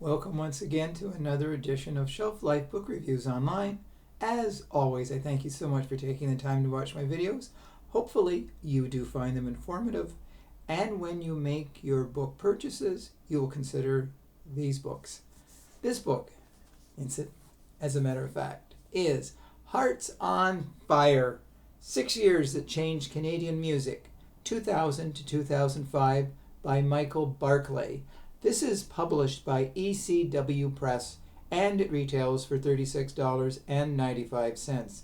Welcome once again to another edition of Shelf Life Book Reviews Online. As always, I thank you so much for taking the time to watch my videos. Hopefully, you do find them informative, and when you make your book purchases, you will consider these books. This book, as a matter of fact, is Hearts on Fire, 6 Years That Changed Canadian Music, 2000 to 2005, by Michael Barclay. This is published by ECW Press, and it retails for $36.95.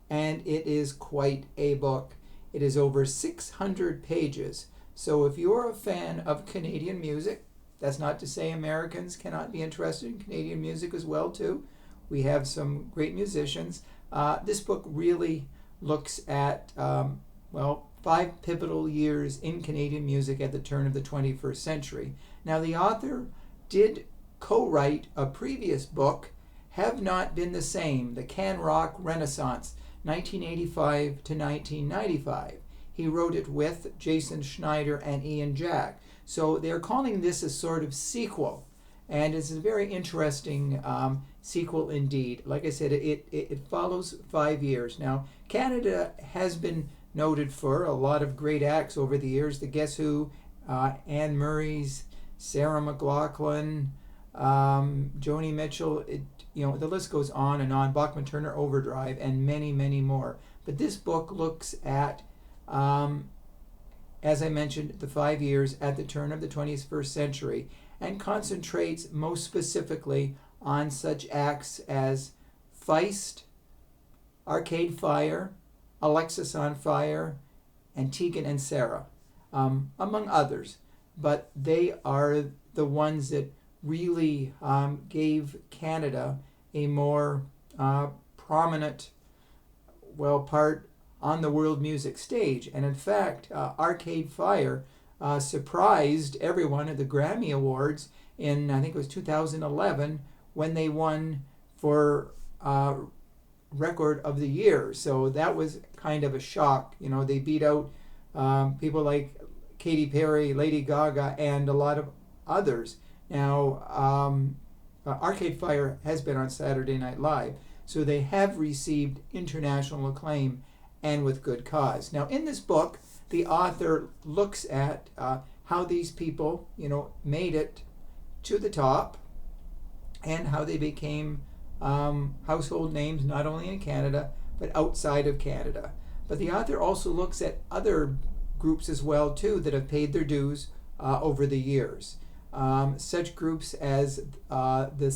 And it is quite a book. It is over 600 pages. So if you're a fan of Canadian music, that's not to say Americans cannot be interested in Canadian music as well too. We have some great musicians. This book really looks at 5 pivotal years in Canadian music at the turn of the 21st century. Now, the author did co-write a previous book, Have Not Been the Same, The Can Rock Renaissance, 1985 to 1995. He wrote it with Jason Schneider and Ian Jack. So they're calling this a sort of sequel, and it's a very interesting sequel indeed. Like I said, it follows 5 years. Now, Canada has been noted for a lot of great acts over the years. The Guess Who, Anne Murray's, Sarah McLachlan, Joni Mitchell, the list goes on and on, Bachman Turner Overdrive, and many, many more. But this book looks at, as I mentioned, the 5 years at the turn of the 21st century, and concentrates most specifically on such acts as Feist, Arcade Fire, Alexisonfire, and Tegan and Sara, among others. But they are the ones that really gave Canada a more prominent, part on the world music stage. And in fact, Arcade Fire surprised everyone at the Grammy Awards in, I think it was 2011, when they won for Record of the Year. So that was kind of a shock. They beat out people like Katy Perry, Lady Gaga, and a lot of others. Now, Arcade Fire has been on Saturday Night Live, so they have received international acclaim, and with good cause. Now, in this book, the author looks at how these people, made it to the top, and how they became household names not only in Canada, but outside of Canada. But the author also looks at other groups as well too that have paid their dues over the years. Such groups as the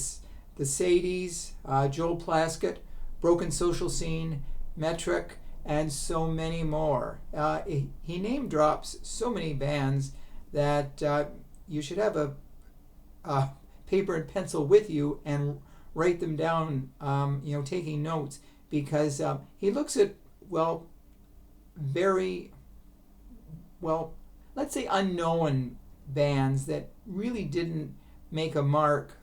Sadies, Joel Plaskett, Broken Social Scene, Metric, and so many more. He name drops so many bands that you should have a paper and pencil with you and write them down, taking notes, because he looks at, very, let's say unknown bands that really didn't make a mark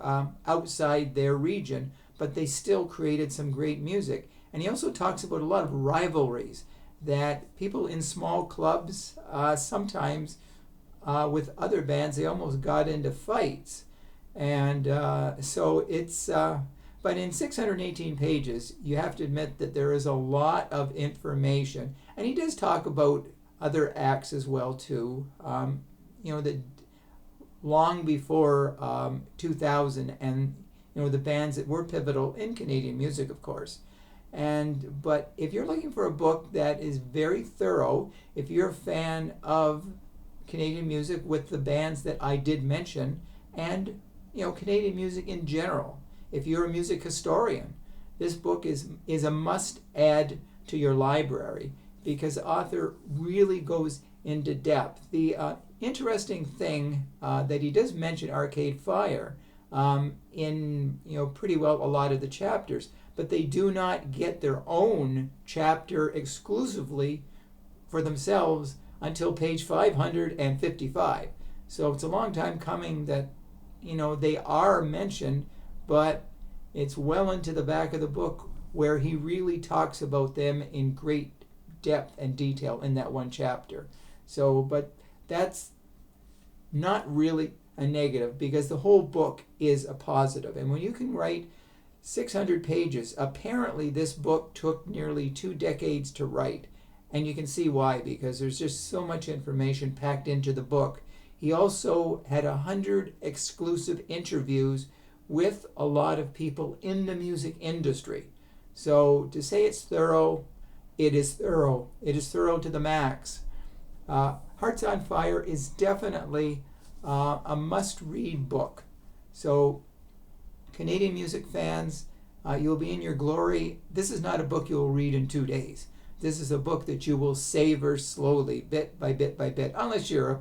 outside their region, but they still created some great music. And he also talks about a lot of rivalries that people in small clubs, sometimes with other bands, they almost got into fights. And so it's, but in 618 pages, you have to admit that there is a lot of information. And he does talk about other acts as well too, that long before 2000, and the bands that were pivotal in Canadian music, of course. But if you're looking for a book that is very thorough, if you're a fan of Canadian music with the bands that I did mention, and Canadian music in general, if you're a music historian, this book is a must-add to your library, because the author really goes into depth. The interesting thing that he does mention Arcade Fire in pretty well a lot of the chapters, but they do not get their own chapter exclusively for themselves until page 555. So it's a long time coming that they are mentioned, but it's well into the back of the book where he really talks about them in great depth and detail in that one chapter. So, but that's not really a negative, because the whole book is a positive. And when you can write 600 pages, apparently this book took nearly 2 decades to write. And you can see why, because there's just so much information packed into the book. He also had 100 exclusive interviews with a lot of people in the music industry. So to say it's thorough, it is thorough. It is thorough to the max. Hearts on Fire is definitely a must-read book. So Canadian music fans, you'll be in your glory. This is not a book you'll read in 2 days. This is a book that you will savor slowly, bit by bit by bit, unless you're a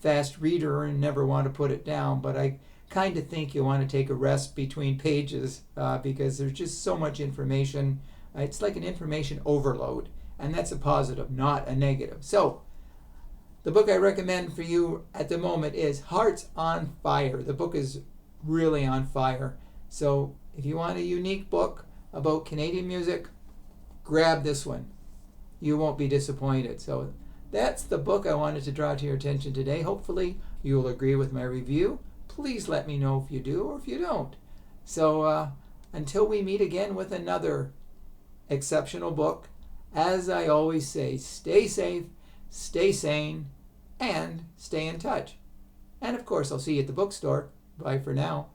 fast reader and never want to put it down. But I kind of think you want to take a rest between pages because there's just so much information. It's like an information overload, and that's a positive, not a negative. So the book I recommend for you at the moment is Hearts on Fire. The book is really on fire. So if you want a unique book about Canadian music, grab this one. You won't be disappointed. So that's the book I wanted to draw to your attention today. Hopefully you'll agree with my review. Please let me know if you do or if you don't. So until we meet again with another exceptional book, as I always say, stay safe, stay sane, and stay in touch. And of course, I'll see you at the bookstore. Bye for now.